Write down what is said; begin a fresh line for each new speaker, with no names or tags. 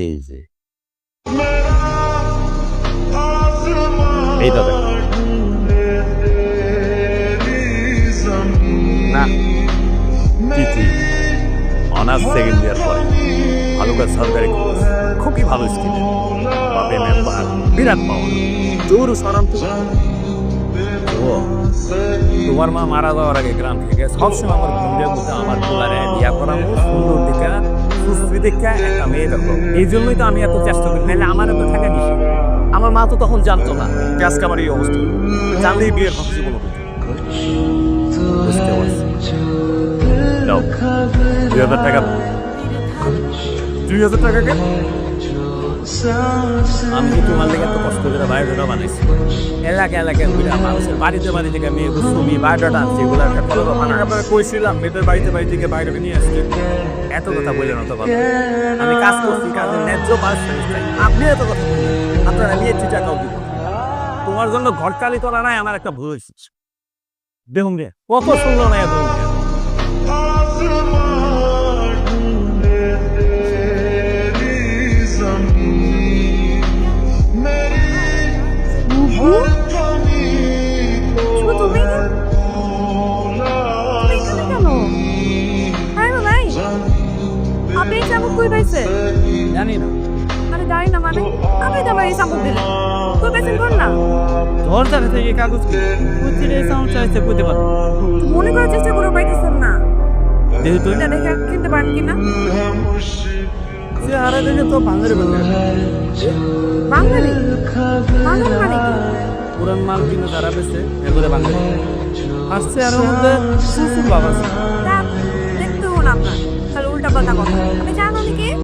এই যে এই তো দেখো না তিথি অনার্স সেকেন্ড ইয়ার পরে ভালো কাজ সরকারি কোর্স খুবই ভালো স্কিল বাপে মেম্বার বিরাট পাওয়া জোর সরান্ত তোমার মা মারা যাওয়ার আগে গ্রাম থেকে সবসময় আমার ঘুমরে মতো আমার পোলারে বিয়া করানো সুন্দর দিকে সুশ্রী দেখে একটা মেয়ে দেখো এই জন্যই তো আমি এত চেষ্টা করি নাহলে আমার এত থাকা নিষেধ আমার মা তো তখন জানতো না আজকে আমার এই অবস্থা জানলেই বিয়ের কথা বলো বুঝতে পারছি 2000 টাকা 2000 টাকা কে আমি কি তোমার লেগে এত কষ্ট করে বায়োডাটা বানাইছি এলাকায় ঘুরে মানুষের বাড়িতে মেয়ে ছবি বায়োডাটা আনছি এগুলো একটা ফলো আপনারা কইছিলাম মেয়েদের বাড়ি থেকে বায়োডাটা নিয়ে আসছে এত কথা বললেন অত কথা আমি কাজ করছি কাজের ন্যায্য পারিশ্রমিক চাই আপনি এত কথা বললেন আপনারা নিয়ে টাকাও দিব তোমার জন্য ঘটকালি তোলা নাই আমার একটা ভুল হয়েছে দেখুন রে কত সুন্দর নাই এত জানি না
আরে জানি না মানে আপনি তো আমার এই সামুক দিলেন কই পেছেন কোন না
তোর জায়গা থেকে কাগজ কি বুঝছিলে সাউন্ড চাইছে বুঝতে পারো
মনে করার চেষ্টা করে পাইতেছেন না
যেহেতু
এটা দেখে কিনতে পারেন কিনা
সে আরে দেখে তো বাঙালি
বাঙালি বাঙালি মানে কি
পুরান মাল কিনে যারা পেছে এগুলো বাঙালি আসছে আর মধ্যে সুসুর বাবা
তা দেখতে হন আপনার তাহলে উল্টা পাল্টা কথা আপনি